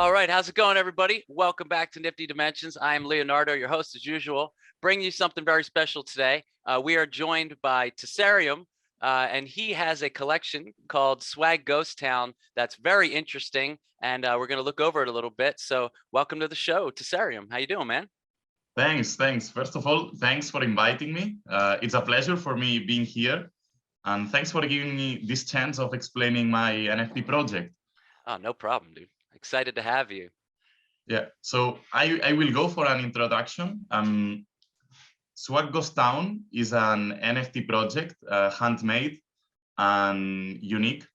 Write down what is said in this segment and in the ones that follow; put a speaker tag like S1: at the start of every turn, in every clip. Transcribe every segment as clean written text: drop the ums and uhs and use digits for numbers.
S1: All right, how's it going, everybody? Welcome back to Nifty Dimensions. I am Leonardo, your host as usual, bringing you something very special today. We are joined by Tesaryum, and he has a collection called Swag Ghost Town that's very interesting, and we're going to look over it a little bit. So welcome to the show, Tesaryum. How you doing, man?
S2: Thanks. First of all, thanks for inviting me. It's a pleasure for me being here, and thanks for giving me this chance of explaining my NFT project.
S1: Oh, no problem, dude. Excited to have you.
S2: Yeah, so I will go for an introduction. Swag Ghost Town is an NFT project, handmade and unique.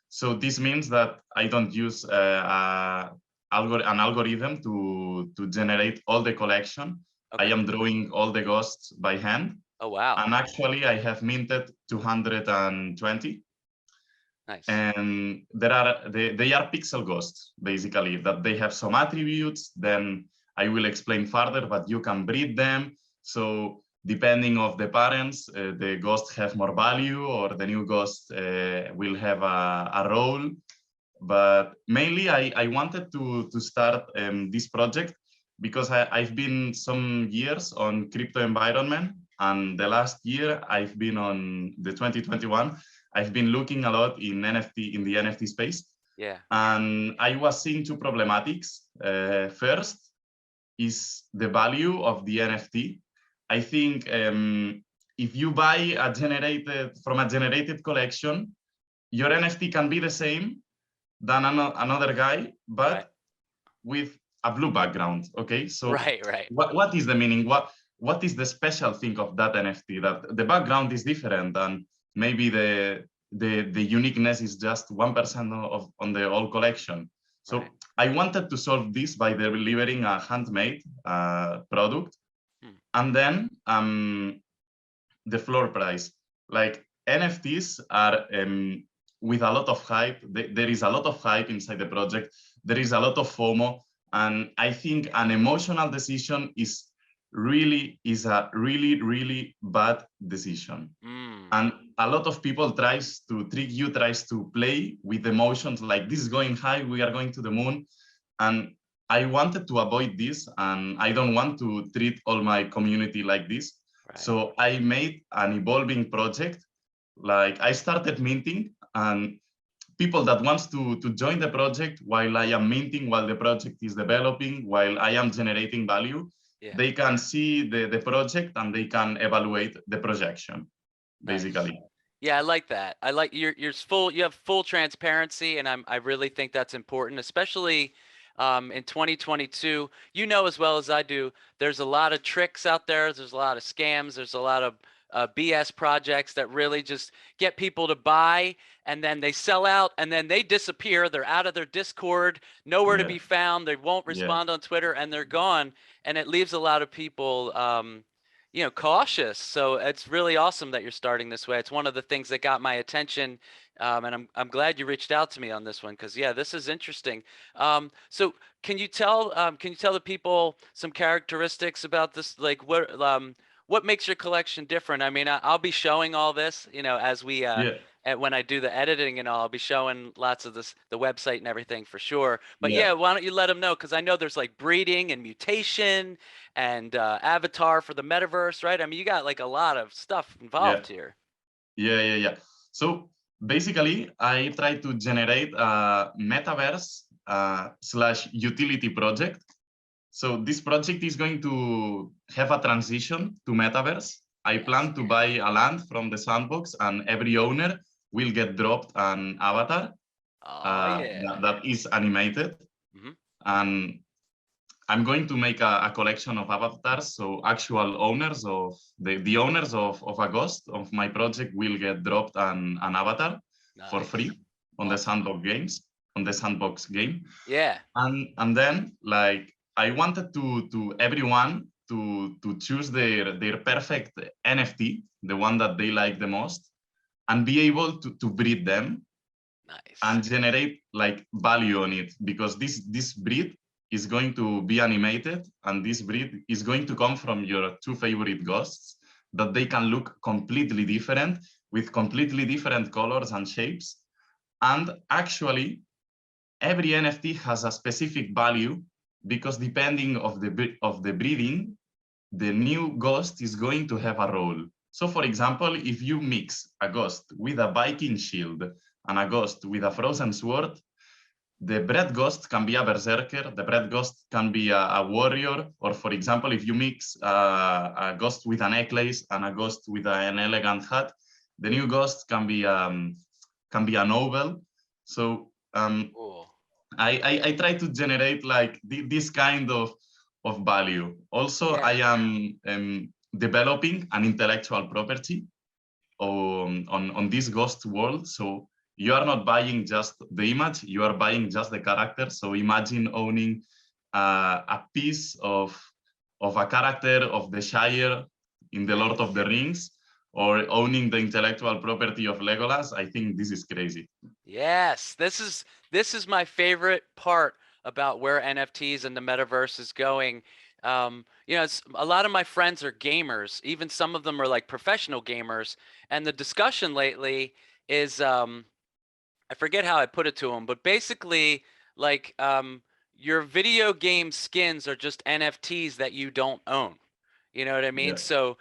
S2: So this means that I don't use an algorithm to generate all the collection.
S1: Okay.
S2: I am drawing all the ghosts by hand.
S1: Oh, wow.
S2: And actually, I have minted 220.
S1: Nice.
S2: And they are pixel ghosts, basically, that they have some attributes. Then I will explain further, but you can breed them. So depending of the parents, the ghosts have more value, or the new ghost will have a role. But mainly, I wanted to start this project because I've been some years on crypto environment, and the last year I've been on the 2021. I've been looking a lot in the NFT space.
S1: Yeah.
S2: And I was seeing two problematics. First is the value of the NFT. I think if you buy from a generated collection, your NFT can be the same than another guy, but
S1: right.
S2: with a blue background. Okay, so
S1: right.
S2: What is the meaning? What is the special thing of that NFT? That the background is different, and maybe the uniqueness is just 1% on the whole collection. So
S1: right.
S2: I wanted to solve this by delivering a handmade product, and then the floor price. Like NFTs are with a lot of hype. There is a lot of hype inside the project. There is a lot of FOMO, and I think an emotional decision is a really bad decision. And a lot of people tries to trick you, tries to play with emotions like this is going high, we are going to the moon. And I wanted to avoid this, and I don't want to treat all my community like this. Right. So I made an evolving project. Like I started minting, and people that wants to join the project while I am minting, while the project is developing, while I am generating value, they can see the project and they can evaluate the projection, basically.
S1: Nice. Yeah, I like that. I like you have full transparency, and I really think that's important, especially in 2022. You know as well as I do, there's a lot of tricks out there. There's a lot of scams. There's a lot of BS projects that really just get people to buy, and then they sell out, and then they disappear. They're out of their Discord, nowhere to be found. They won't respond on Twitter, and they're gone. And it leaves a lot of people cautious. So it's really awesome that you're starting this way. It's one of the things that got my attention, and I'm glad you reached out to me on this one, because this is interesting. So can you tell the people some characteristics about this? Like what makes your collection different? I mean, I'll be showing all this, as we when I do the editing and all, I'll be showing lots of the website and everything for sure. But why don't you let them know? Because I know there's like breeding and mutation and avatar for the metaverse, right? I mean, you got like a lot of stuff involved here.
S2: Yeah. So basically, I try to generate a metaverse / utility project. So this project is going to have a transition to metaverse. I plan to buy a land from the Sandbox, and every owner will get dropped an avatar that is animated. And I'm going to make a collection of avatars. So actual owners of the owners of a ghost of my project will get dropped an avatar for free on the Sandbox game.
S1: Yeah.
S2: And then like I wanted to everyone to choose their perfect NFT, the one that they like the most, and be able to breed them. Nice. And generate like value on it, because this breed is going to be animated, and this breed is going to come from your two favorite ghosts that they can look completely different with completely different colors and shapes. And actually, every NFT has a specific value because depending of the breeding, the new ghost is going to have a role. So for example, if you mix a ghost with a Viking shield and a ghost with a frozen sword, the bread ghost can be a berserker, the bread ghost can be a warrior, or for example, if you mix a ghost with a necklace and a ghost with an elegant hat, the new ghost can be a noble. So I try to generate like this kind of value. Also, I am developing an intellectual property on this ghost world. So you are not buying just the image, you are buying just the character. So imagine owning a piece of a character of the Shire in the Lord of the Rings, or owning the intellectual property of Legolas. I think this is crazy.
S1: Yes, this is my favorite part about where NFTs and the metaverse is going. You know, a lot of my friends are gamers. Even some of them are like professional gamers. And the discussion lately is, I forget how I put it to them, but basically, like, your video game skins are just NFTs that you don't own. You know what I mean?
S2: Yeah.
S1: So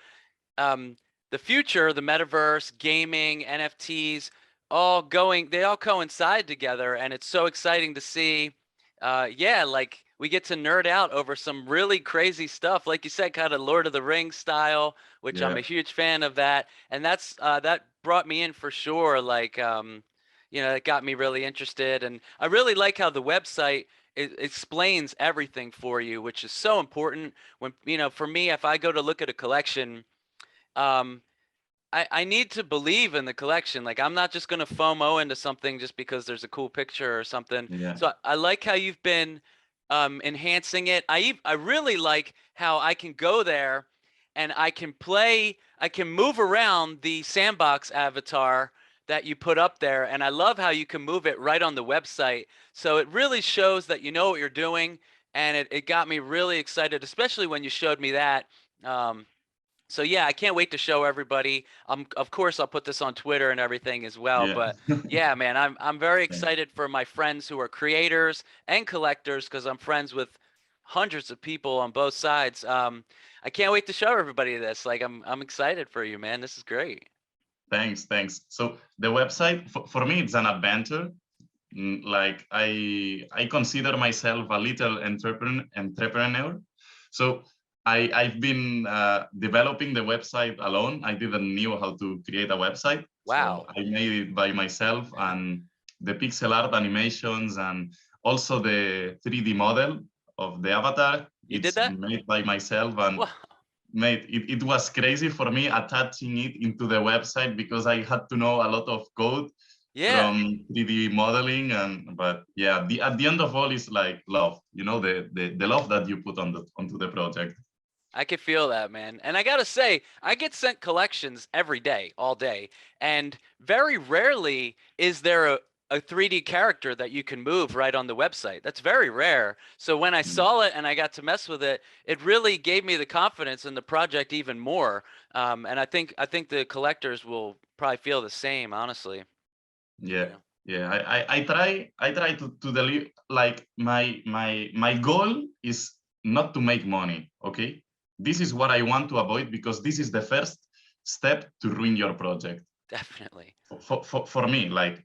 S1: um, the future, the metaverse, gaming, NFTs, they all coincide together, and it's so exciting to see. Yeah, like we get to nerd out over some really crazy stuff, like you said, kind of Lord of the Rings style, which I'm
S2: Yeah.
S1: a huge fan of that, and that brought me in for sure. Like, you know, it got me really interested, and I really like how the website it explains everything for you, which is so important. When you know, for me, if I go to look at a collection, um, I need to believe in the collection. Like I'm not just gonna FOMO into something just because there's a cool picture or something.
S2: Yeah.
S1: So I like how you've been enhancing it. I really like how I can go there and I can move around the sandbox avatar that you put up there, and I love how you can move it right on the website. So it really shows that you know what you're doing, and it got me really excited, especially when you showed me that. Um, so yeah, I can't wait to show everybody. Of course, I'll put this on Twitter and everything as well.
S2: Yeah.
S1: But yeah, man, I'm very excited for my friends who are creators and collectors because I'm friends with hundreds of people on both sides. I can't wait to show everybody this. Like I'm excited for you, man. This is great.
S2: Thanks. So the website for me, it's an adventure. Like I consider myself a little entrepreneur. So I've been developing the website alone. I didn't know how to create a website, so
S1: Wow.
S2: I made it by myself, and the pixel art animations and also the 3D model of the avatar.
S1: You did
S2: It's
S1: that?
S2: made by myself, and
S1: Wow.
S2: mate, it was crazy for me attaching it into the website because I had to know a lot of code
S1: Yeah.
S2: from 3D modeling. But yeah, at the end of all is like love, you know, the love that you put onto the project.
S1: I can feel that, man. And I gotta say, I get sent collections every day, all day, and very rarely is there a 3D character that you can move right on the website. That's very rare. So when I saw it and I got to mess with it, it really gave me the confidence in the project even more. And I think the collectors will probably feel the same, honestly.
S2: Yeah,
S1: Yeah.
S2: yeah. I try to deliver, like my goal is not to make money. Okay, this is what I want to avoid because this is the first step to ruin your project.
S1: Definitely.
S2: For me, like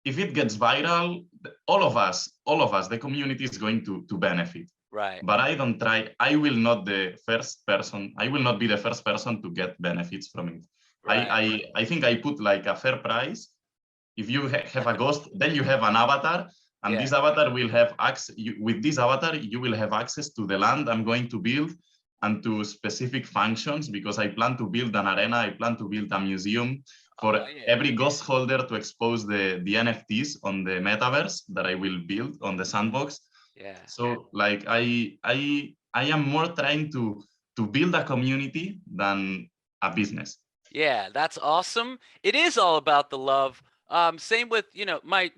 S2: if it gets viral, all of us, the community is going to benefit.
S1: Right.
S2: But I don't try. I will not the first person. I will not be the first person to get benefits from it.
S1: Right.
S2: I think I put like a fair price. If you have a ghost, then you have an avatar, and
S1: Yeah.
S2: this avatar will have access. With this avatar, you will have access to the land I'm going to build and to specific functions because I plan to build an arena. I plan to build a museum
S1: Oh
S2: for
S1: yeah.
S2: every ghost holder to expose the NFTs on the metaverse that I will build on the sandbox.
S1: Yeah.
S2: So like I am more trying to build a community than a business.
S1: Yeah, that's awesome. It is all about the love. Same with, you know, my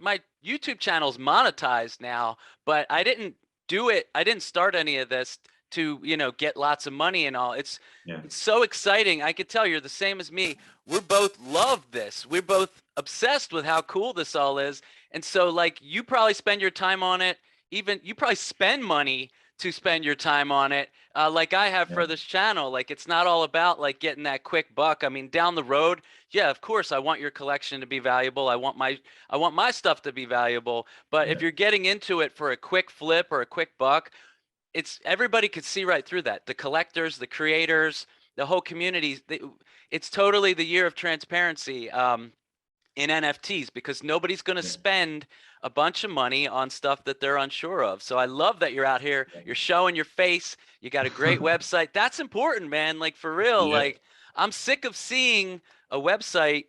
S1: YouTube channel's monetized now, but I didn't do it. I didn't start any of this to, you know, get lots of money and all. It's
S2: Yeah.
S1: it's so exciting. I could tell you're the same as me. We're both love this. We're both obsessed with how cool this all is. And so like you probably spend your time on it. Even you probably spend money to spend your time on it. Like I have
S2: Yeah.
S1: for this channel. Like it's not all about like getting that quick buck. I mean, down the road, yeah, of course, I want your collection to be valuable. I want my stuff to be valuable. But if
S2: Yeah.
S1: you're getting into it for a quick flip or a quick buck, it's everybody could see right through that. The collectors, the creators, the whole community. It's totally the year of transparency. In NFTs because nobody's going to
S2: Yeah.
S1: spend a bunch of money on stuff that they're unsure of. So I love that you're out here, you're showing your face, you got a great website. That's important, man. Like for real,
S2: Yeah.
S1: like I'm sick of seeing a website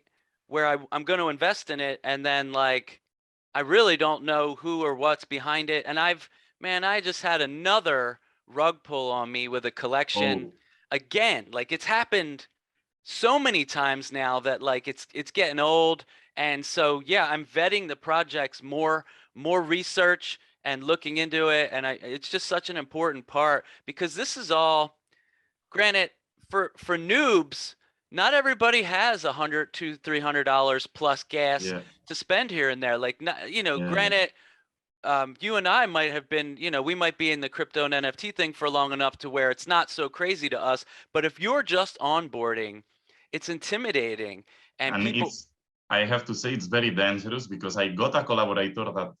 S1: where I'm going to invest in it and then like I really don't know who or what's behind it. And I just had another rug pull on me with a collection
S2: Oh,
S1: again. Like it's happened so many times now that like it's getting old. And so yeah, I'm vetting the projects more research and looking into it. And it's just such an important part because this is all granted for noobs. Not everybody has $100 to $300 plus gas
S2: yeah.
S1: to spend here and there. Like, not, you know,
S2: Yeah. Yeah.
S1: granted, you and I might have been, you know, we might be in the crypto and NFT thing for long enough to where it's not so crazy to us. But if you're just onboarding, it's intimidating and
S2: And
S1: people,
S2: I have to say, it's very dangerous because I got a collaborator that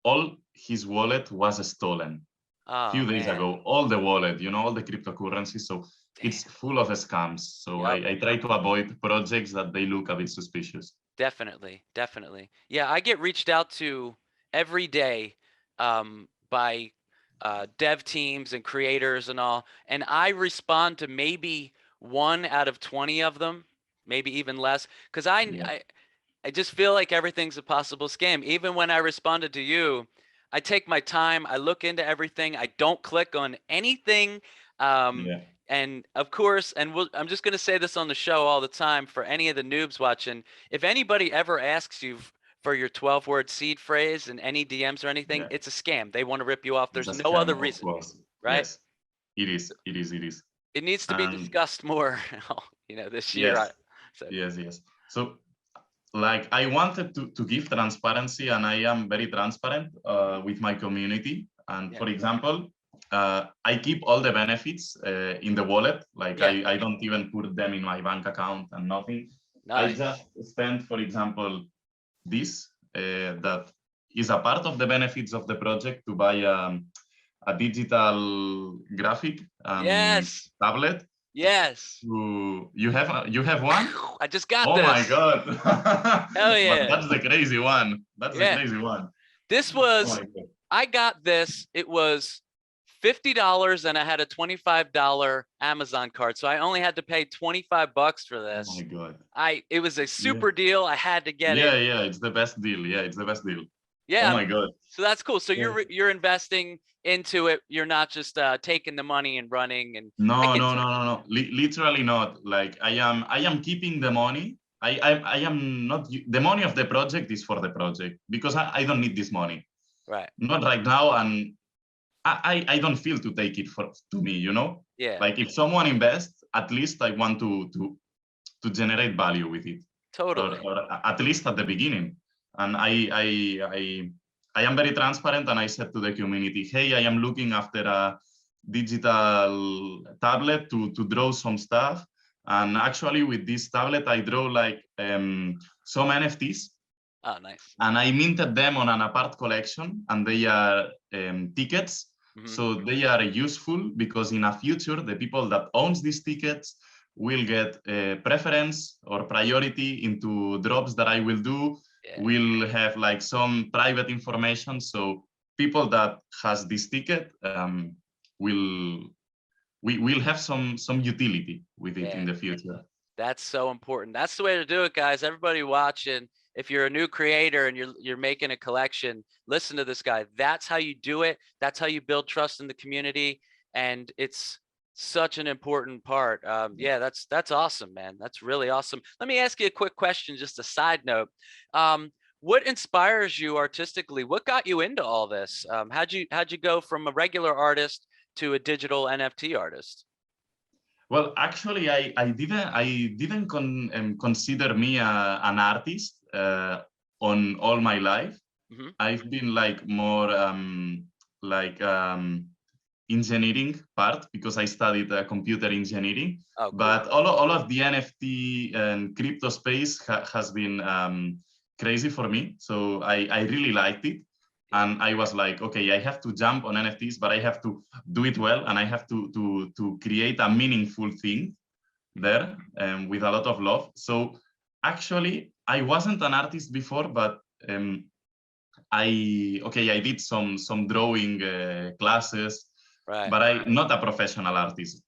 S2: all his wallet was stolen
S1: oh
S2: few days
S1: man,
S2: ago. All the wallet, all the cryptocurrencies. So
S1: damn.
S2: it's full of scams. So
S1: Yep.
S2: I try to avoid projects that they look a bit suspicious.
S1: Definitely, definitely. Yeah, I get reached out to every day by dev teams and creators and all, and I respond to maybe 1 out of 20 of them, maybe even less, because
S2: Yeah.
S1: I just feel like everything's a possible scam. Even when I responded to you, I take my time, I look into everything, I don't click on anything. Um,
S2: Yeah.
S1: and of course, I'm just going to say this on the show all the time for any of the noobs watching. If anybody ever asks you for your 12-word seed phrase in any DMs or anything,
S2: Yeah.
S1: it's a scam. They want to rip you off.
S2: It's
S1: There's
S2: a
S1: no other
S2: scam, of
S1: reason,
S2: course.
S1: right?
S2: Yes. It is. It is. It is.
S1: It needs to be
S2: And
S1: discussed more, this year.
S2: yes.
S1: So
S2: Yes. Yes. So like I wanted to give transparency, and I am very transparent with my community. And
S1: yeah,
S2: for example, I keep all the benefits in the wallet. Like
S1: yeah,
S2: I don't even put them in my bank account and nothing. I
S1: nice.
S2: just spend, for example, this that is a part of the benefits of the project to buy a digital graphic
S1: Yes,
S2: tablet.
S1: yes.
S2: You have one?
S1: I just got
S2: Oh my
S1: this.
S2: god!
S1: Hell
S2: But
S1: yeah.
S2: that's the crazy one. That's the
S1: Yeah.
S2: crazy one.
S1: This
S2: Oh
S1: was,
S2: my god!
S1: I got this. It was $50 and I had a $25 Amazon card. So I only had to pay 25 bucks for
S2: Oh my
S1: this.
S2: god!
S1: It was a
S2: Yeah,
S1: super deal. I had to get it.
S2: yeah. It's the best deal. Yeah, it's the best deal. Oh
S1: Yeah.
S2: my god!
S1: So that's cool. So
S2: Yeah.
S1: you're investing into it. You're not just taking the money and running. And I
S2: No,
S1: get
S2: no,
S1: to,
S2: no, no, no. Literally not. Like I am keeping the money. I am not. The money of the project is for the project because I don't need this money.
S1: right.
S2: Not right now, and I don't feel to take it to me.
S1: Yeah,
S2: Like if someone invests, at least I want to generate value with it,
S1: totally.
S2: or at least at the beginning. And I am very transparent, and I said to the community, hey, I am looking after a digital tablet to draw some stuff. And actually, with this tablet, I draw like some NFTs,
S1: Oh, nice.
S2: and I minted them on an apart collection, and they are tickets.
S1: Hmm.
S2: So they are useful because in a future, the people that owns these tickets will get preference or priority into drops that I will do.
S1: Yeah.
S2: Will have like some private information. So people that has this ticket will we will have some utility with it
S1: Yeah.
S2: in the future.
S1: That's so important. That's the way to do it, guys. Everybody watching, if you're a new creator and you're making a collection, listen to this guy. That's how you do it. That's how you build trust in the community, and it's such an important part. Yeah, that's awesome, man. That's really awesome. Let me ask you a quick question, just a side note. What inspires you artistically? What got you into all this? How'd you go from a regular artist to a digital NFT artist?
S2: Well, actually, I didn't consider me an artist on all my life.
S1: Mm-hmm.
S2: I've been like more like engineering part because I studied computer engineering.
S1: Oh, cool.
S2: But all of the NFT and crypto space has been crazy for me. So I really liked it.
S1: Yeah.
S2: And I was like, okay, I have to jump on NFTs, but I have to do it well, and I have to create a meaningful thing there with a lot of love. So actually, I wasn't an artist before, but I did some drawing classes,
S1: Right.
S2: but I'm not a professional artist.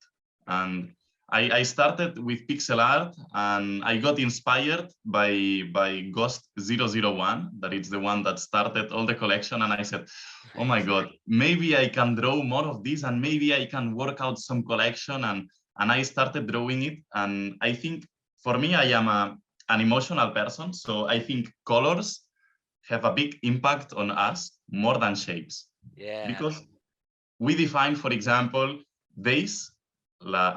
S2: And I started with pixel art, and I got inspired by Ghost 001, that is the one that started all the collection. And I said, oh my God, maybe I can draw more of this, and maybe I can work out some collection. And I started drawing it. And I think for me, I am an emotional person. So I think colors have a big impact on us more than shapes.
S1: Yeah.
S2: Because we define, for example, days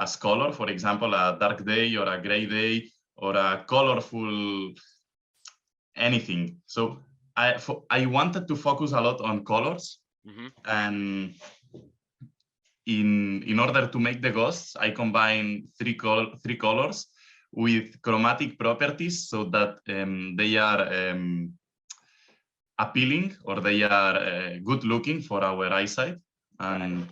S2: as color, for example, a dark day or a gray day or a colorful anything. So I wanted to focus a lot on colors.
S1: Mm-hmm.
S2: And in order to make the ghosts, I combine three colors with chromatic properties so that they are appealing, or they are good looking for our eyesight. And
S1: Right.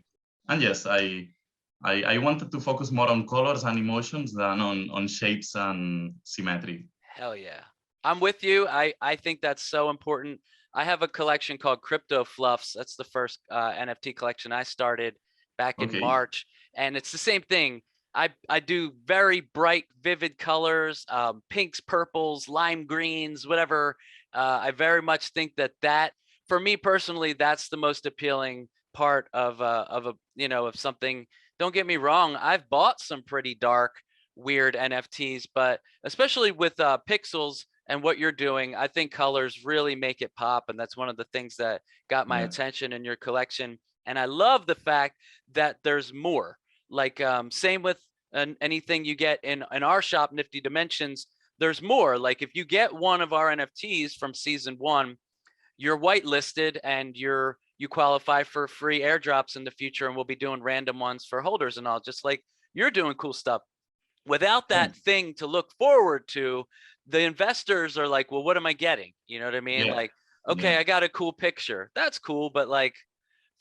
S2: and yes, I wanted to focus more on colors and emotions than on shapes and symmetry.
S1: Hell yeah. I'm with you. I think that's so important. I have a collection called Crypto Fluffs. That's the first NFT collection I started back in
S2: Okay.
S1: March. And it's the same thing. I do very bright, vivid colors, pinks, purples, lime greens, whatever. I very much think that for me personally, that's the most appealing part of a of something. Don't get me wrong. I've bought some pretty dark, weird NFTs, but especially with pixels and what you're doing, I think colors really make it pop. And that's one of the things that got my
S2: Yeah.
S1: attention in your collection. And I love the fact that there's more. Like same with anything you get in our shop, Nifty Dimensions, there's more. Like if you get one of our NFTs from season 1, you're whitelisted and you qualify for free airdrops in the future, and we'll be doing random ones for holders and all, just like you're doing cool stuff. Without that
S2: Thanks.
S1: thing to look forward to, the investors are like, well, what am I getting? You know what I mean?
S2: Yeah.
S1: Like, okay,
S2: Yeah.
S1: I got a cool picture. That's cool, but like,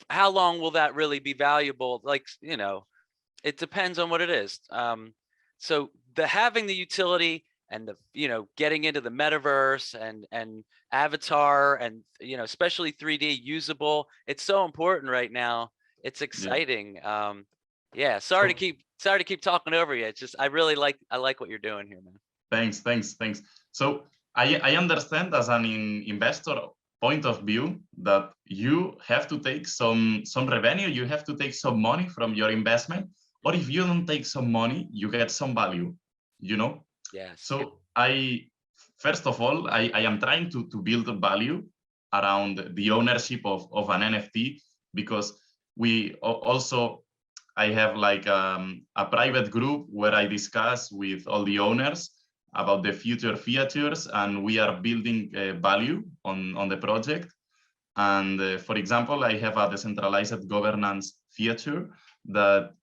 S1: how long will that really be valuable? Like, it depends on what it is. So the having the utility and the getting into the metaverse and avatar and especially 3D usable, it's so important right now. It's
S2: Yeah.
S1: exciting. Yeah, sorry
S2: So
S1: to keep talking over you. It's just I like what you're doing here, man.
S2: thanks. So I understand as an investor point of view that you have to take some revenue, you have to take some money from your investment, or if you don't take some money, you get some value, you know?
S1: Yes.
S2: So first of all, I am trying to build a value around the ownership of an NFT, because also I have like a private group where I discuss with all the owners about the future features, and we are building value on the project. And for example, I have a decentralized governance feature that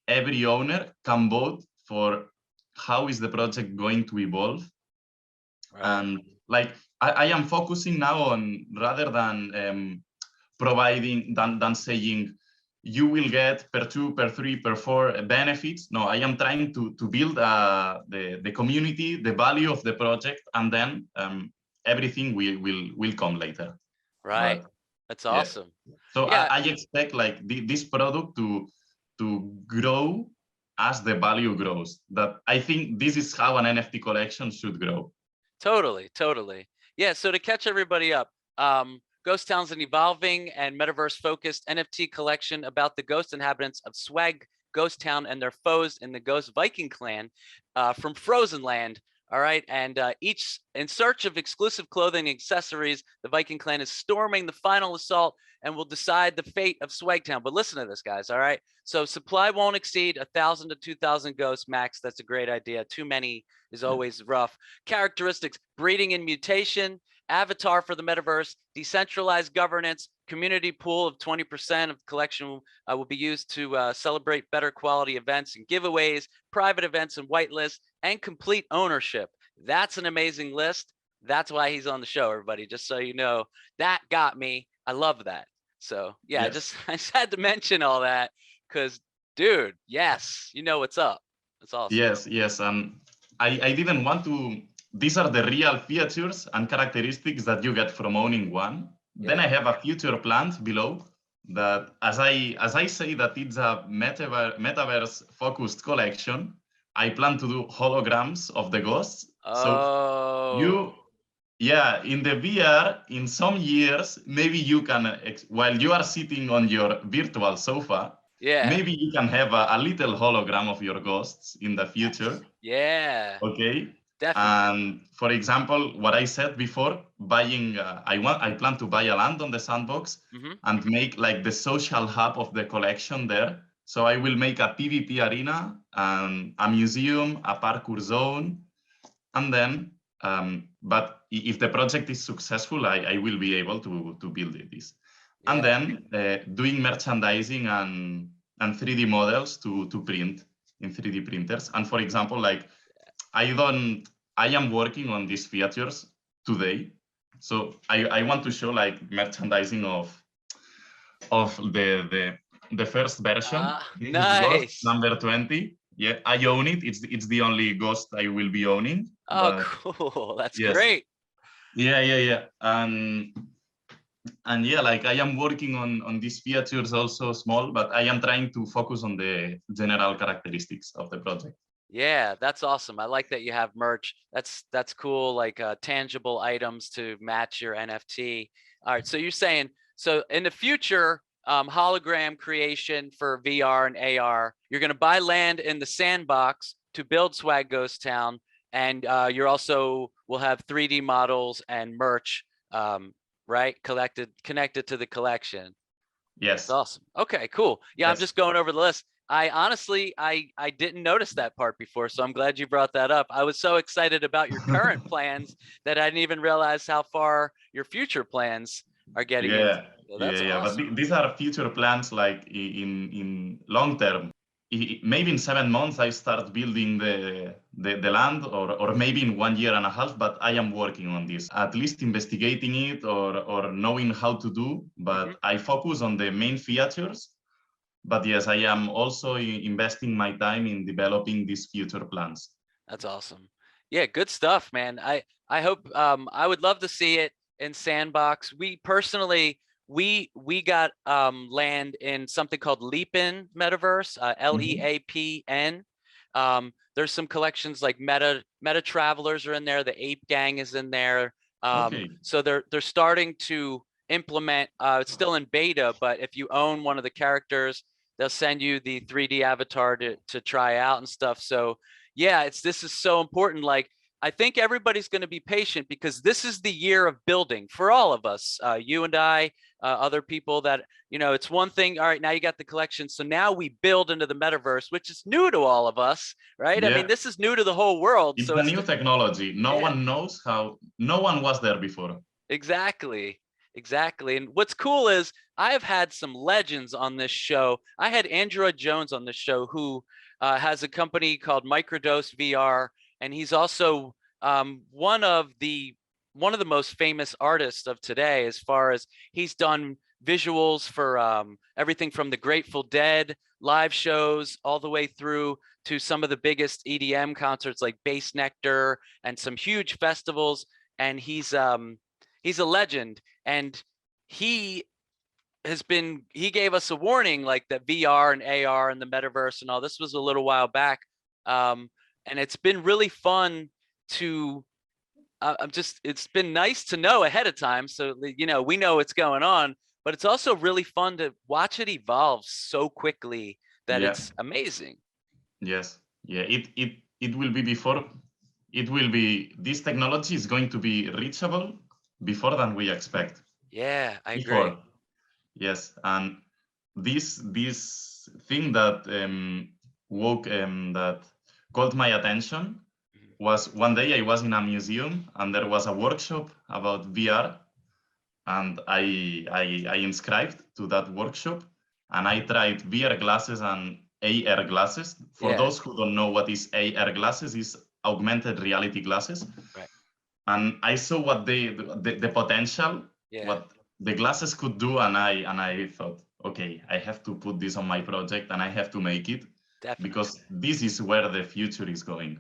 S2: every owner can vote for how is the project going to evolve.
S1: Right.
S2: And like I am focusing now on, rather than providing than saying you will get per 2, per 3, per 4 benefits. No, I am trying to build the community, the value of the project, and then everything will come later.
S1: Right.
S2: But
S1: That's
S2: yeah,
S1: awesome.
S2: so
S1: Yeah,
S2: I expect like this product to grow as the value grows. That I think this is how an NFT collection should grow.
S1: totally. Yeah, so to catch everybody up, Ghost Town's an evolving and metaverse-focused NFT collection about the ghost inhabitants of Swag Ghost Town and their foes in the Ghost Viking Clan from Frozenland, All right, and each in search of exclusive clothing and accessories, the Viking clan is storming the final assault and will decide the fate of Swagtown. But listen to this, guys. All right, so supply won't exceed 1,000 to 2,000 ghosts max. That's a great idea. Too many is always rough. Characteristics: breeding and mutation, avatar for the metaverse, decentralized governance, community pool of 20% of the collection will be used to celebrate better quality events and giveaways, private events and whitelist, and complete ownership. That's an amazing list. That's why he's on the show, everybody, just so you know. That got me. I love that. So yeah,
S2: Yes.
S1: I just had to mention all that because, dude, yes, you know what's up. That's awesome.
S2: Yes. I didn't want to. These are the real features and characteristics that you get from owning one. Then I have a future planned below that, as I say that it's a metaverse focused collection, I plan to do holograms of the ghosts. So in the VR, in some years, maybe you can, while you are sitting on your virtual sofa, maybe you can have a little hologram of your ghosts in the future.
S1: Yeah.
S2: Okay.
S1: Definitely.
S2: And for example, what I said before, buying, I plan to buy a land on the Sandbox and make like the social hub of the collection there. So I will make a PvP arena, a museum, a parkour zone, and then, but if the project is successful, I will be able to build this. Yeah. And then doing merchandising and 3D models to print in 3D printers. And for example, like I am working on these features today. So I want to show like merchandising of the first version. This is Ghost number 20. Yeah, I own it. It's the only ghost I will be owning.
S1: Oh, cool. That's great.
S2: Yeah. And yeah, like I am working on these features also small, but I am trying to focus on the general characteristics of the project.
S1: Yeah, that's awesome. I like that you have merch. That's cool, like tangible items to match your NFT. All right, so you're saying, so in the future, hologram creation for VR and AR, you're going to buy land in the Sandbox to build Swag Ghost Town, and you're also will have 3D models and merch, right? Connected to the collection.
S2: Yes.
S1: That's awesome. Okay, cool. Yeah, yes. I'm just going over the list. I honestly, I didn't notice that part before, so I'm glad you brought that up. I was so excited about your current plans that I didn't even realize how far your future plans are getting.
S2: Yeah,
S1: so that's awesome.
S2: But these are future plans, like in long term. Maybe in 7 months I start building the land, or maybe in 1 year and a half. But I am working on this, at least investigating it or knowing how to do. But I focus on the main features. But yes, I am also investing my time in developing these future plans.
S1: That's awesome. Yeah, good stuff, man. I hope I would love to see it in Sandbox. We personally we got land in something called Leapin Metaverse, LEAPN. There's some collections like Meta Travelers are in there. The Ape Gang is in there. So they're starting to implement. It's still in beta, but if you own one of the characters, they'll send you the 3D avatar to try out and stuff. So yeah, this is so important. Like, I think everybody's going to be patient because this is the year of building for all of us, you and I, other people that, you know, it's one thing. All right, now you got the collection. So now we build into the metaverse, which is new to all of us, right? Yeah. I mean, this is new to the whole world.
S2: It's a new technology. No one knows how, no one was there before.
S1: Exactly. And what's cool is I have had some legends on this show. I had Android Jones on this show, who has a company called Microdose VR, and he's also one of the most famous artists of today, as far as he's done visuals for everything from the Grateful Dead live shows all the way through to some of the biggest EDM concerts like Bass Nectar and some huge festivals. And he's a legend, and he gave us a warning, like that VR and AR and the metaverse and all this was a little while back. And it's been really fun to it's been nice to know ahead of time, so you know, we know what's going on, but it's also really fun to watch it evolve so quickly that it's amazing.
S2: Yes. Yeah, it will be before. this technology is going to be reachable before than we expect.
S1: Yeah, I agree.
S2: Before, yes, and this thing that that caught my attention was one day I was in a museum and there was a workshop about VR, and I inscribed to that workshop, and I tried VR glasses and AR glasses. For
S1: Yeah.
S2: those who don't know what is AR glasses, is augmented reality glasses.
S1: Right.
S2: And I saw what the potential,
S1: Yeah.
S2: what the glasses could do, and I thought, okay, I have to put this on my project and I have to make it.
S1: Definitely.
S2: Because this is where the future is going.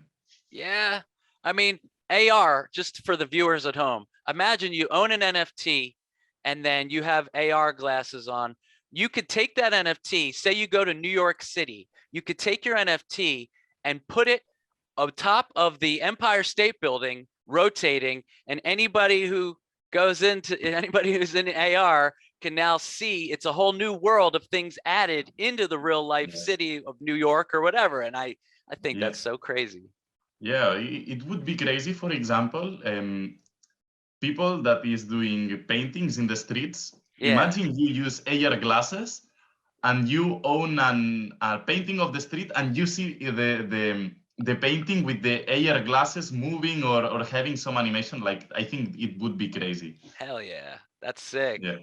S1: Yeah. I mean, AR, just for the viewers at home, imagine you own an NFT and then you have AR glasses on. You could take that NFT, say you go to New York City, you could take your NFT and put it on top of the Empire State Building, rotating, and anybody who's in AR can now see it's a whole new world of things added into the real life city of New York or whatever. And I think that's so crazy.
S2: Yeah, it would be crazy, for example, people that is doing paintings in the streets.
S1: Yeah.
S2: Imagine you use AR glasses and you own a painting of the street and you see the painting with the AR glasses moving or having some animation. Like, I think it would be crazy.
S1: Hell yeah, that's sick.
S2: Yeah.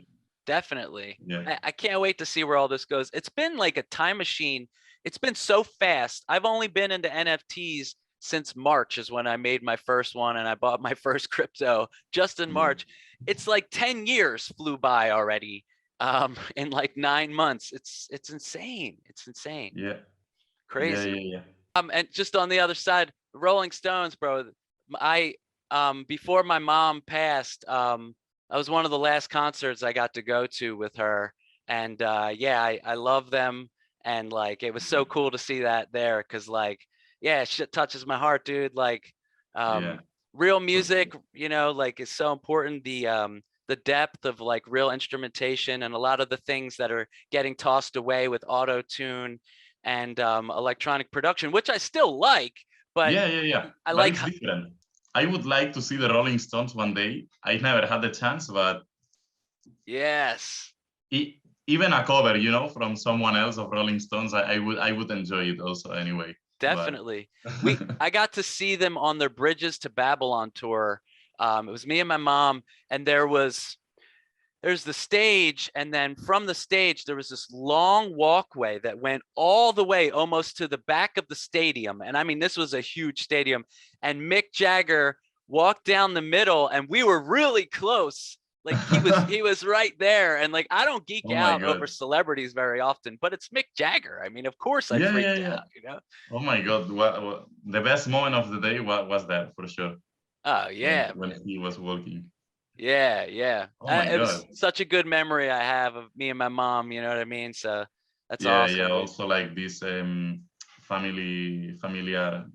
S1: Definitely.
S2: Yeah.
S1: I can't wait to see where all this goes. It's been like a time machine. It's been so fast. I've only been into NFTs since March is when I made my first one and I bought my first crypto just in March. It's like 10 years flew by already in like 9 months. It's insane. It's insane.
S2: Yeah.
S1: Crazy.
S2: Yeah.
S1: And just on the other side, Rolling Stones, bro. I before my mom passed, that was one of the last concerts I got to go to with her, and yeah, I love them, and like it was so cool to see that there, because like yeah, shit touches my heart, dude. Like real music, you know, like is so important. The depth of like real instrumentation and a lot of the things that are getting tossed away with auto tune and electronic production, which I still like, but
S2: yeah.
S1: I
S2: but
S1: like
S2: it's different. I would like to see the Rolling Stones one day. I never had the chance, but
S1: yes,
S2: even a cover, you know, from someone else of Rolling Stones, I would enjoy it also anyway.
S1: Definitely. I got to see them on their Bridges to Babylon tour. It was me and my mom, and there's the stage, and then from the stage there was this long walkway that went all the way almost to the back of the stadium. And I mean, this was a huge stadium, and Mick Jagger walked down the middle, and we were really close. Like he was right there, and like I don't geek out over celebrities very often, but it's Mick Jagger. I mean, of course I freaked out, you know.
S2: Oh my God, what the best moment of the day was that for sure.
S1: Oh yeah,
S2: when he was walking.
S1: Yeah.
S2: Oh my
S1: It
S2: God.
S1: was such a good memory I have of me and my mom, you know what I mean? So that's awesome.
S2: Yeah,
S1: dude.
S2: also like this familiar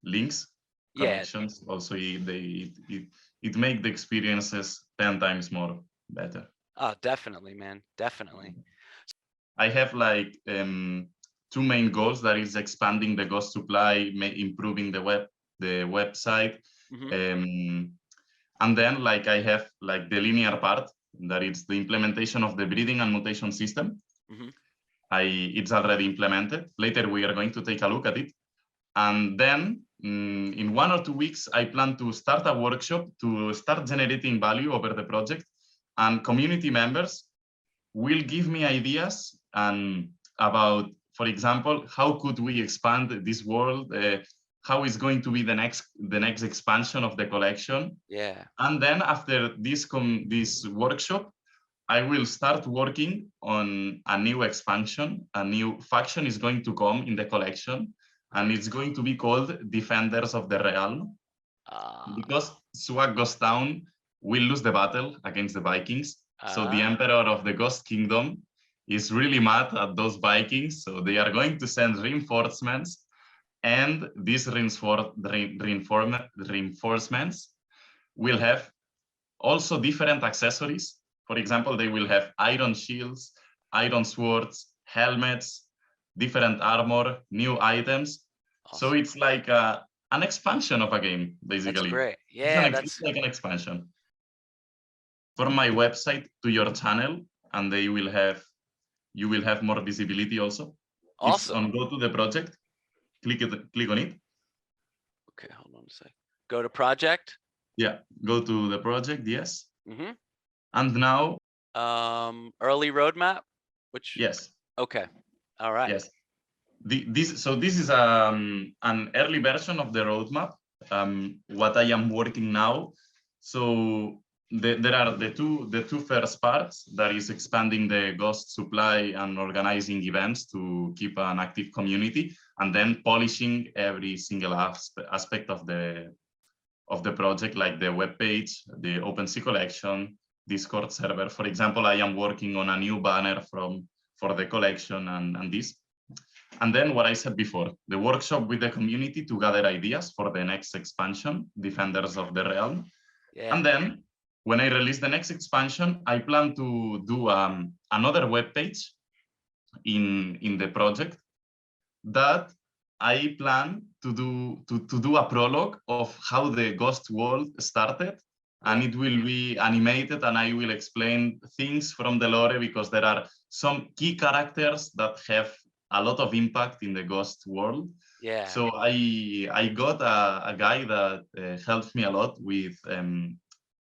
S2: links, connections. Also it make the experiences 10 times more better.
S1: Oh, definitely, man. Definitely.
S2: I have like two main goals, that is expanding the Ghost supply, improving the website. And then like I have like the linear part, that is the implementation of the breeding and mutation system. It's already implemented. Later we are going to take a look at it. And then in 1 or 2 weeks, I plan to start a workshop to start generating value over the project, and community members will give me ideas and about, for example, how could we expand this world, how is going to be the next expansion of the collection.
S1: Yeah.
S2: And then after this workshop, I will start working on a new expansion. A new faction is going to come in the collection, and it's going to be called Defenders of the Realm, because Swag Ghost Town will lose the battle against the Vikings. So the Emperor of the Ghost Kingdom is really mad at those Vikings. So they are going to send reinforcements, and these reinforcements will have also different accessories. For example, they will have iron shields, iron swords, helmets, different armor, new items. Awesome. So it's like an expansion of a game, basically.
S1: That's great. Yeah,
S2: it's like an expansion from my website to your channel, and you will have more visibility also.
S1: awesome.
S2: It's on go to the project, click on it.
S1: Okay, hold on a sec. Go to project.
S2: Yeah, go to the project, yes.
S1: Mm-hmm.
S2: And now
S1: early roadmap, which
S2: yes.
S1: Okay. All right.
S2: Yes. This is an early version of the roadmap. What I am working now. So there are the two first parts, that is expanding the Ghost supply and organizing events to keep an active community, and then polishing every single aspect of the project, like the web page, the OpenSea collection, Discord server. For example, I am working on a new banner for the collection and this. And then what I said before, the workshop with the community to gather ideas for the next expansion, Defenders of the Realm. Yeah. And then when I release the next expansion, I plan to do another web page in the project that I plan to do a prologue of how the Ghost world started. And it will be animated, and I will explain things from the lore, because there are some key characters that have a lot of impact in the Ghost world. Yeah. So I got a guy that helped me a lot with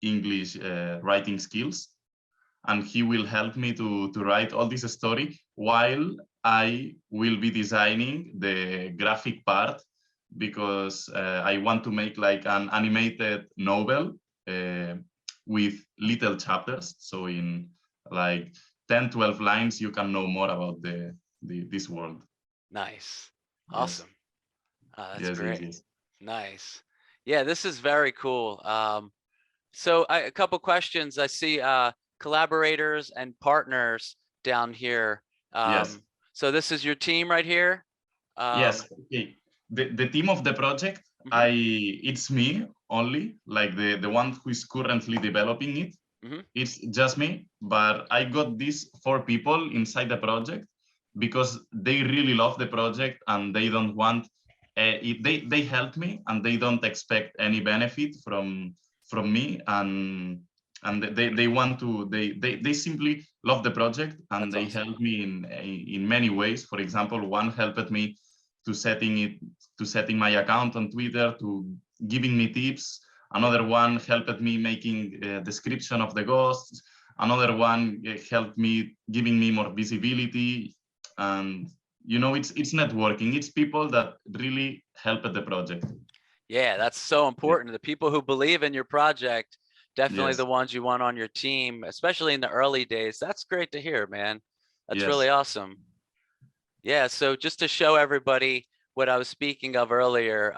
S2: English writing skills, and he will help me to write all this story while I will be designing the graphic part, because I want to make like an animated novel with little chapters. So in like 10, 12 lines, you can know more about this world.
S1: Nice. Awesome. Yes. That's
S2: yes,
S1: great.
S2: yes.
S1: Nice. Yeah, this is very cool. So a couple questions. I see collaborators and partners down here.
S2: Yes.
S1: So this is your team right here?
S2: Yes. Okay. The team of the project, it's me only, like the one who is currently developing it. It's just me, but I got these 4 people inside the project because they really love the project, and they don't want they help me, and they don't expect any benefit from me, and they want to they simply love the project, and
S1: That's
S2: they
S1: awesome.
S2: help me in many ways. For example, one helped me to setting my account on Twitter, to giving me tips. Another one helped me making a description of the ghosts. Another one helped me giving me more visibility. And it's networking. It's people that really help the project.
S1: Yeah, that's so important. The people who believe in your project, definitely the ones you want on your team, especially in the early days. That's great to hear, man. That's really awesome. Yeah, so just to show everybody what I was speaking of earlier.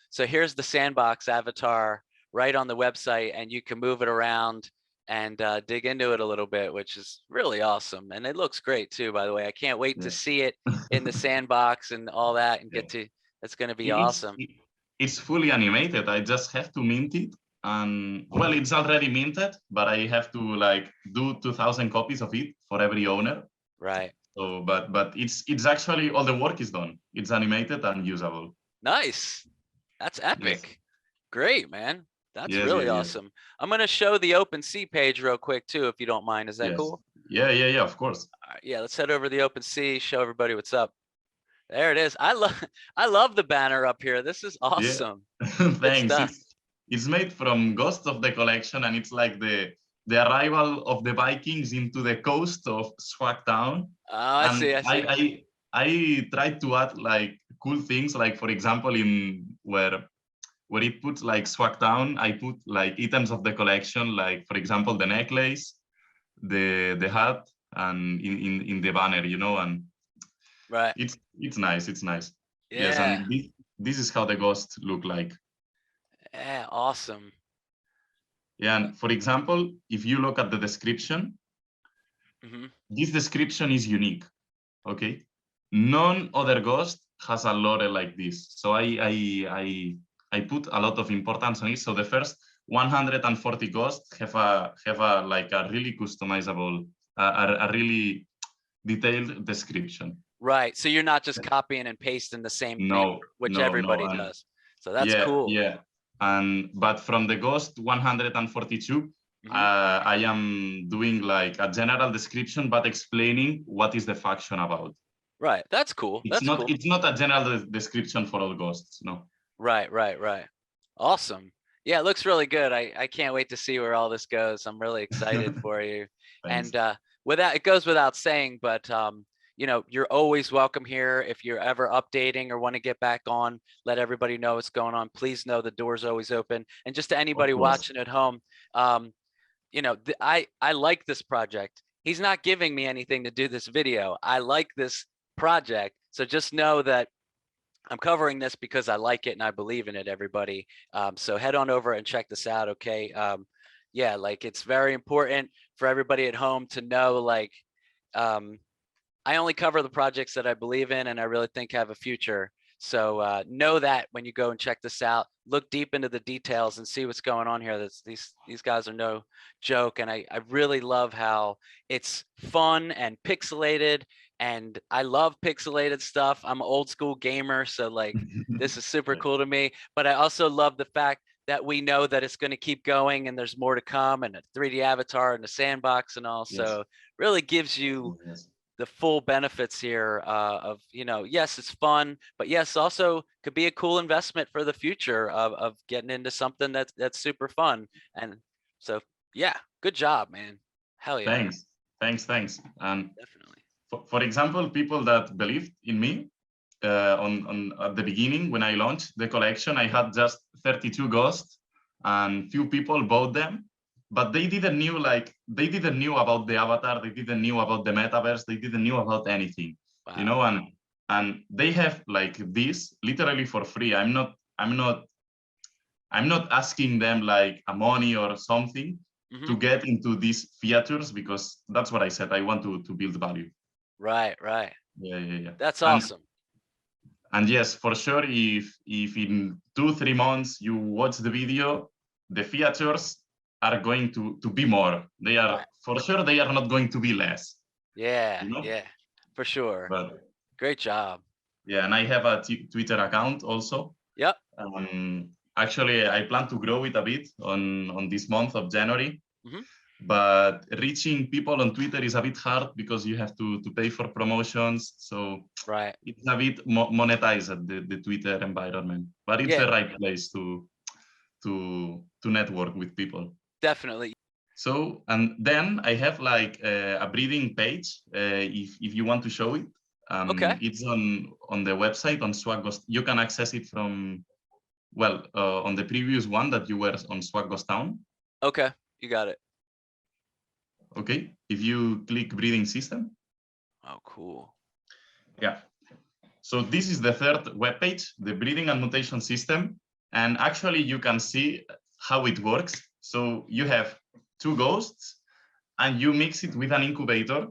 S1: So here's the Sandbox avatar right on the website, and you can move it around and dig into it a little bit, which is really awesome. And it looks great too, by the way. I can't wait to see it in the sandbox and all that, and get to, that's going to be awesome.
S2: It's fully animated. I just have to mint it. And well, it's already minted, but I have to like do 2,000 copies of it for every owner.
S1: Right.
S2: So, but it's actually, all the work is done. It's animated and usable.
S1: Nice. That's epic.
S2: Yes.
S1: Great, man. That's really awesome. I'm going to show the OpenSea page real quick too, if you don't mind. Is that cool?
S2: Yeah, of course.
S1: All right, yeah, let's head over to the OpenSea, show everybody what's up. There it is. I love the banner up here. This is awesome.
S2: Thanks. It's made from Ghost of the Collection, and it's like the arrival of the Vikings into the coast of Swagtown.
S1: I see.
S2: I tried to add like cool things, like for example, in where it puts like Swagtown, I put like items of the collection, like for example the necklace, the hat, and in the banner, and
S1: right.
S2: It's nice.
S1: Yeah.
S2: Yes, and this is how the ghosts look like.
S1: Yeah, awesome.
S2: Yeah, and for example, if you look at the description, this description is unique. Okay, none other ghost has a lore like this. So I put a lot of importance on it. So the first 140 ghosts have a like a really customizable, a really detailed description.
S1: Right. So you're not just copying and pasting the same thing, which everybody does. So that's cool.
S2: Yeah. But from the Ghost 142, I am doing like a general description, but explaining what is the faction about.
S1: Right. That's cool. That's cool.
S2: It's not a general description for all ghosts. No.
S1: Right. Awesome. Yeah, it looks really good. I can't wait to see where all this goes. I'm really excited for you.
S2: Thanks.
S1: And it goes without saying, but you're always welcome here. If you're ever updating or want to get back on, let everybody know what's going on. Please know the door's always open. And just to anybody watching at home, I like this project. He's not giving me anything to do this video. I like this project. So just know that I'm covering this because I like it and I believe in it, everybody. So head on over and check this out, okay? Yeah, like it's very important for everybody at home to know, like, I only cover the projects that I believe in and I really think have a future. So know that when you go and check this out, look deep into the details and see what's going on here. These guys are no joke. And I really love how it's fun and pixelated. And I love pixelated stuff. I'm an old school gamer, so like this is super cool to me. But I also love the fact that we know that it's going to keep going and there's more to come, and a 3D avatar and a sandbox and all. So really gives you the full benefits here of, yes, it's fun, but yes, also could be a cool investment for the future of getting into something that's super fun. And so, yeah, good job, man. Hell yeah.
S2: Thanks.
S1: Definitely.
S2: For example, people that believed in me on at the beginning when I launched the collection, I had just 32 ghosts, and few people bought them, but they didn't knew about the avatar, they didn't knew about the metaverse, they didn't knew about anything.
S1: Wow.
S2: And they have like this literally for free. I'm not asking them like a money or something to get into these features, because that's what I said. I want to build value.
S1: Right.
S2: Yeah.
S1: That's awesome.
S2: And yes, for sure, if in 2-3 months you watch the video, the features are going to be more. They are for sure. They are not going to be less.
S1: Yeah, for sure.
S2: But
S1: great job.
S2: Yeah, and I have a Twitter account also.
S1: Yep.
S2: Actually, I plan to grow it a bit on this month of January. But reaching people on Twitter is a bit hard because you have to pay for promotions. So it's a bit monetized, the Twitter environment. But it's the right place to network with people.
S1: Definitely.
S2: So, and then I have like a breeding page, if you want to show it. It's on the website on Swag Ghost. You can access it from, on the previous one that you were on Swag Ghost Town.
S1: Okay, you got it.
S2: Okay, if you click breeding system.
S1: Oh, cool.
S2: Yeah. So this is the third webpage, the breeding and mutation system. And actually you can see how it works. So you have 2 ghosts and you mix it with an incubator.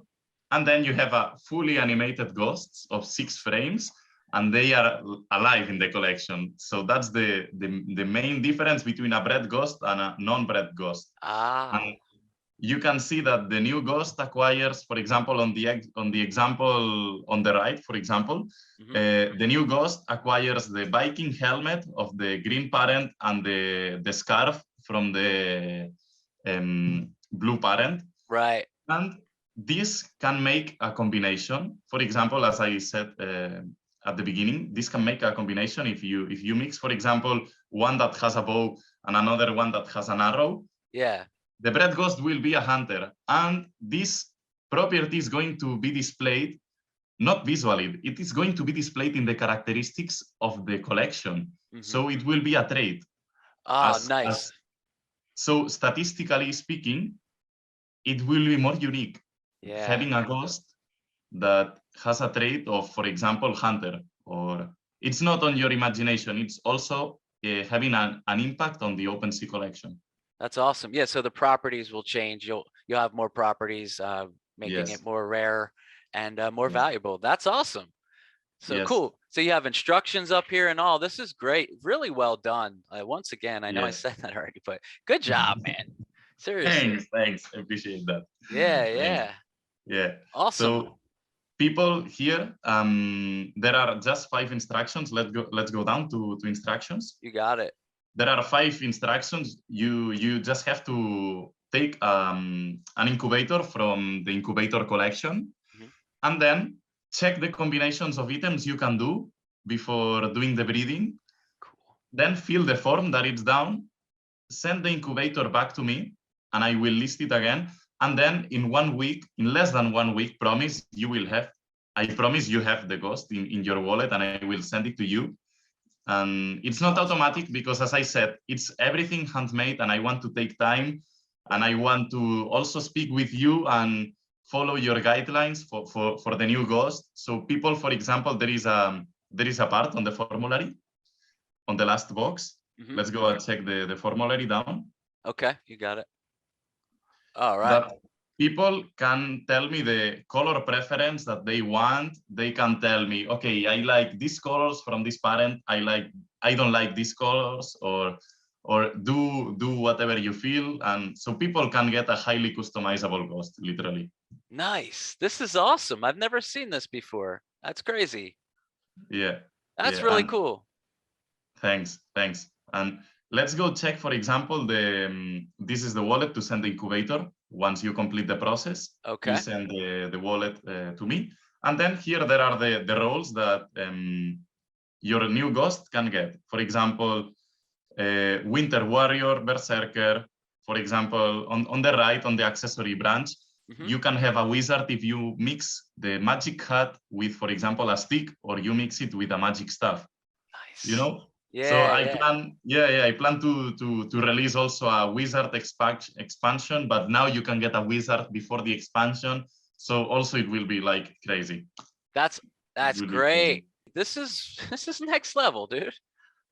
S2: And then you have a fully animated ghosts of 6 frames, and they are alive in the collection. So that's the main difference between a bred ghost and a non-bred ghost. And you can see that the new ghost acquires, for example, on the example on the right, for example, the new ghost acquires the Viking helmet of the green parent and the scarf from the blue parent.
S1: Right.
S2: And this can make a combination. For example, as I said at the beginning, this can make a combination if you mix, for example, one that has a bow and another one that has an arrow.
S1: Yeah.
S2: The bred ghost will be a hunter, and this property is going to be displayed, not visually, it is going to be displayed in the characteristics of the collection. So it will be a trait.
S1: Nice.
S2: So statistically speaking, it will be more unique having a ghost that has a trait of, for example, hunter, or it's not on your imagination, it's also having an impact on the OpenSea collection.
S1: That's awesome. Yeah, so the properties will change. You'll have more properties, making it more rare and more valuable. That's awesome. So cool. So you have instructions up here and all. This is great. Really well done. Once again, I know I said that already, but good job, man. Seriously.
S2: Thanks. I appreciate that.
S1: Yeah.
S2: Yeah.
S1: Awesome.
S2: So people here, there are just 5 instructions. Let's go down to instructions.
S1: You got it.
S2: There are 5 instructions. You just have to take an incubator from the incubator collection, and then check the combinations of items you can do before doing the breeding.
S1: Cool.
S2: Then fill the form that it's down, send the incubator back to me, and I will list it again. And then in 1 week, in less than 1 week, I promise you have the ghost in your wallet, and I will send it to you. And it's not automatic because, as I said, it's everything handmade, and I want to take time, and I want to also speak with you and follow your guidelines for the new ghost. So people, for example, there is a part on the formulary on the last box. Let's go and check the formulary down.
S1: Okay, you got it. All right.
S2: That people can tell me the color preference that they want. They can tell me, okay, I like these colors from this parent. I don't like these colors, or do whatever you feel. And so people can get a highly customizable ghost, literally.
S1: Nice. This is awesome. I've never seen this before. That's crazy.
S2: Yeah.
S1: That's really cool.
S2: Thanks. And let's go check, for example, this is the wallet to send the incubator. Once you complete the process, you send the wallet to me. And then here there are the roles that your new ghost can get. For example, Winter Warrior, Berserker. For example, on the right, on the accessory branch, you can have a wizard if you mix the magic hat with, for example, a stick, or you mix it with a magic staff. Nice. You know?
S1: Yeah.
S2: So I plan to release also a wizard expansion, but now you can get a wizard before the expansion. So also it will be like crazy.
S1: That's great. This is next level, dude.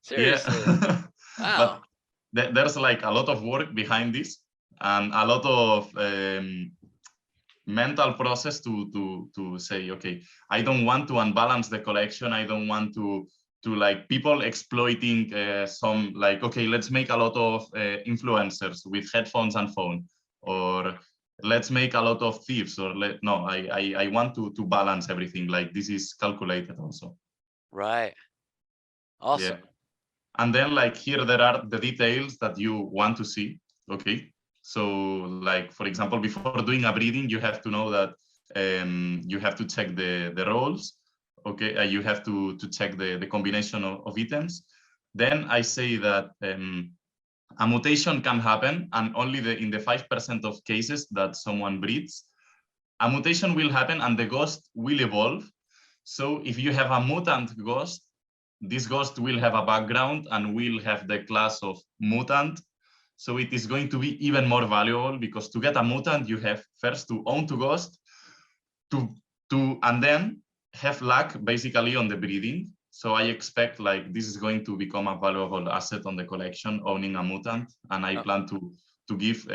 S1: Seriously.
S2: Yeah.
S1: Wow.
S2: But there's like a lot of work behind this, and a lot of mental process to say, okay, I don't want to unbalance the collection. I don't want to like people exploiting some, like, okay, let's make a lot of influencers with headphones and phone, or let's make a lot of thieves, or no, I want to balance everything. Like, this is calculated also.
S1: Right. Awesome.
S2: Yeah. And then, like, here there are the details that you want to see. Okay. So, like, for example, before doing a breeding, you have to know that you have to check the roles. Okay, you have to check the combination of items. Then I say that a mutation can happen, and only in the 5% of cases that someone breeds, a mutation will happen and the ghost will evolve. So if you have a mutant ghost, this ghost will have a background and will have the class of mutant. So it is going to be even more valuable, because to get a mutant, you have first to own the ghost, and then have luck basically on the breeding. So I expect, like, this is going to become a valuable asset on the collection, owning a mutant, and I plan to give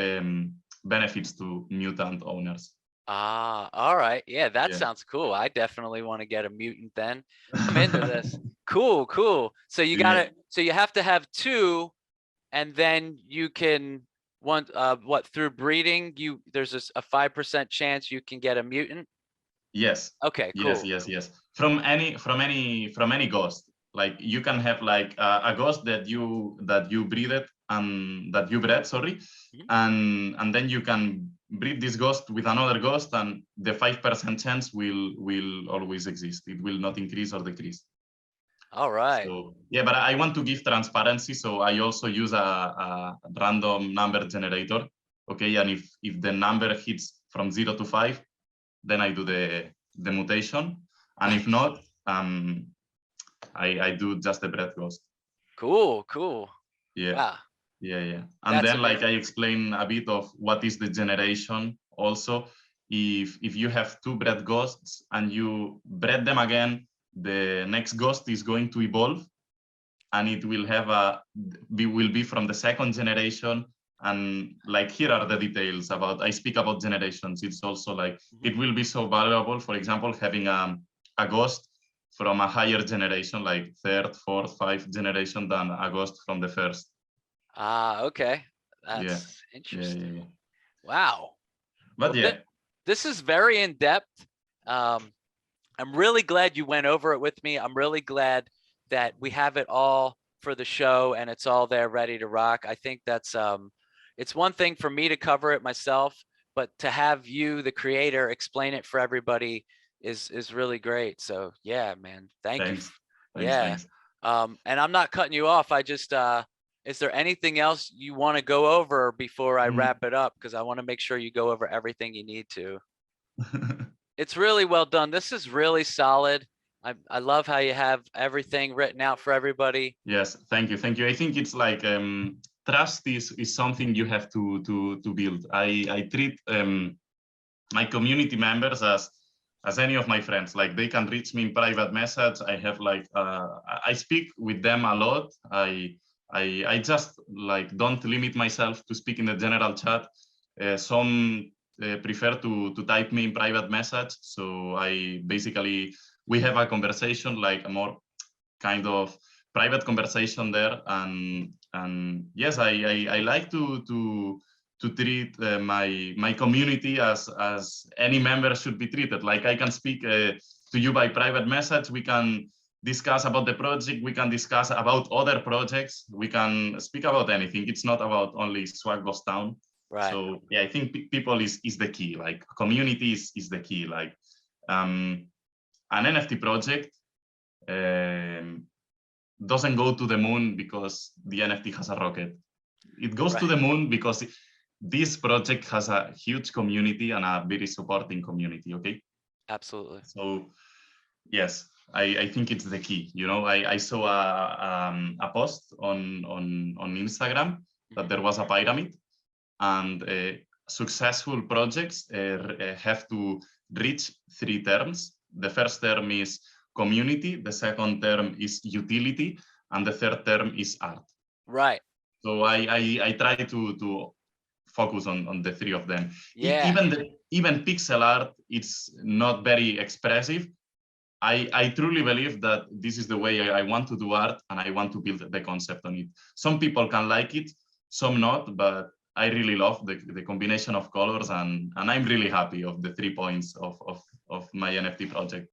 S2: benefits to mutant owners.
S1: All right. Yeah, that sounds cool. I definitely want to get a mutant then. I'm into this. Cool. So you got it. So you have to have 2, and then you can through breeding, there's a 5% chance you can get a mutant.
S2: Yes.
S1: Okay, cool.
S2: Yes. From any ghost. Like, you can have like a ghost that you breeded and then you can breed this ghost with another ghost, and the 5% chance will always exist. It will not increase or decrease.
S1: All right.
S2: So yeah, but I want to give transparency, so I also use a random number generator. Okay, and if the number hits from 0 to 5, then I do the mutation, and if not, I do just the bread ghost.
S1: Cool.
S2: Yeah.
S1: Wow.
S2: Yeah. And then, like, I explain a bit of what is the generation also. If you have 2 bread ghosts and you bred them again, the next ghost is going to evolve, and it will will be from the 2nd generation. And like, here are the details I speak about generations. It's also like, it will be so valuable, for example, having a ghost from a higher generation, like 3rd, 4th, 5th generation, than a ghost from the 1st.
S1: Okay. That's interesting.
S2: Yeah.
S1: Wow.
S2: But
S1: This is very in depth. I'm really glad you went over it with me. I'm really glad that we have it all for the show and it's all there ready to rock. I think that's it's one thing for me to cover it myself, but to have you, the creator, explain it for everybody is really great. So yeah, man, thank you.
S2: Thanks. Thanks.
S1: Yeah.
S2: Thanks.
S1: And I'm not cutting you off. I just is there anything else you want to go over before I wrap it up? Because I want to make sure you go over everything you need to. It's really well done. This is really solid. I love how you have everything written out for everybody.
S2: Yes, thank you, thank you. I think it's like trust is something you have to build. I treat my community members as any of my friends. Like they can reach me in private message. I have like I speak with them a lot. I just like don't limit myself to speak in the general chat. Some prefer to type me in private message. So I basically we have a conversation, like a more kind of private conversation there. And yes, I like to treat my community as any member should be treated. Like I can speak to you by private message. We can discuss about the project. We can discuss about other projects. We can speak about anything. It's not about only Swag Ghost Town.
S1: Right.
S2: So yeah, I think people is the key. Like community is the key. Like an NFT project doesn't go to the moon because the NFT has a rocket. It goes to the moon because this project has a huge community and a very supporting community. Okay.
S1: Absolutely.
S2: So yes, I think it's the key. You know, I saw a post on Instagram that there was a pyramid, and successful projects have to reach 3 terms. The first term is community, the second term is utility, and the third term is art.
S1: Right.
S2: So I try to focus on the 3 of them.
S1: Yeah.
S2: Even pixel art, it's not very expressive. I truly believe that this is the way I want to do art, and I want to build the concept on it. Some people can like it, some not, but I really love the combination of colors, and I'm really happy of the 3 points of my NFT project.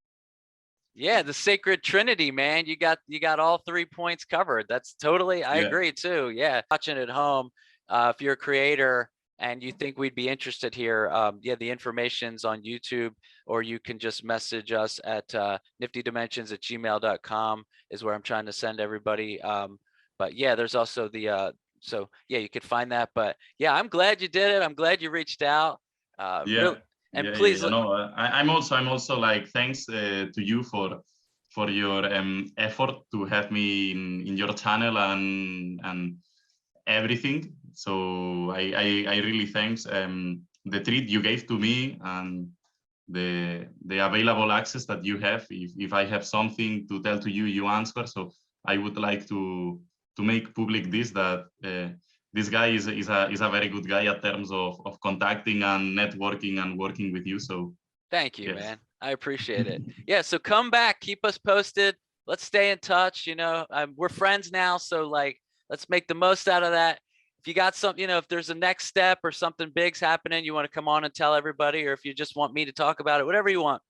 S1: Yeah, the sacred trinity, man. You got all 3 points covered. That's totally, I agree too. Yeah, watching at home, if you're a creator and you think we'd be interested here, yeah, the information's on YouTube, or you can just message us at niftydimensions@gmail.com is where I'm trying to send everybody. But yeah, there's also the so yeah, you could find that. But yeah, I'm glad you did it. I'm glad you reached out.
S2: Yeah.
S1: And please,
S2: you know, I'm also like thanks to you for your effort to have me in your channel and everything. So I really thanks the treat you gave to me and the available access that you have. If I have something to tell to you, you answer. So I would like to make public this, that this guy is a very good guy in terms of contacting and networking and working with you. So
S1: thank you, man. I appreciate it. Yeah, so come back, keep us posted. Let's stay in touch. You know, we're friends now, so like, let's make the most out of that. If you got some, you know, if there's a next step or something big's happening, you want to come on and tell everybody, or if you just want me to talk about it, whatever you want.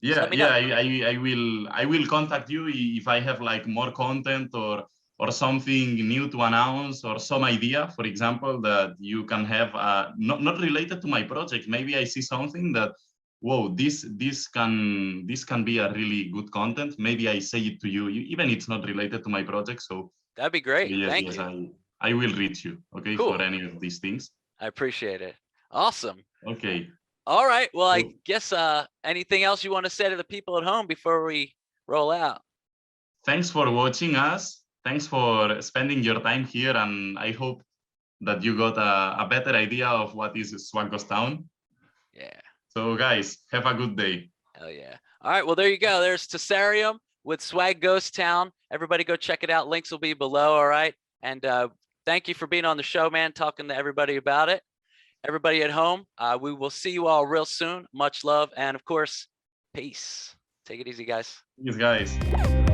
S2: Yeah, I will contact you if I have like more content or something new to announce, or some idea, for example, that you can have not related to my project. Maybe I see something that, whoa, this can be a really good content. Maybe I say it to you, even it's not related to my project. So
S1: that'd be great.
S2: So yes,
S1: Thank you.
S2: I will reach you, okay,
S1: Cool.
S2: for any of these things.
S1: I appreciate it. Awesome.
S2: Okay.
S1: All right. Well, I guess anything else you want to say to the people at home before we roll out?
S2: Thanks for watching us. Thanks for spending your time here, and I hope that you got a better idea of what is Swag Ghost Town.
S1: Yeah.
S2: So guys, have a good day.
S1: Hell yeah. All right. Well, there you go. There's Tesaryum with Swag Ghost Town. Everybody go check it out. Links will be below. All right. And thank you for being on the show, man, talking to everybody about it. Everybody at home, we will see you all real soon. Much love. And of course, peace. Take it easy, guys.
S2: Yes, guys.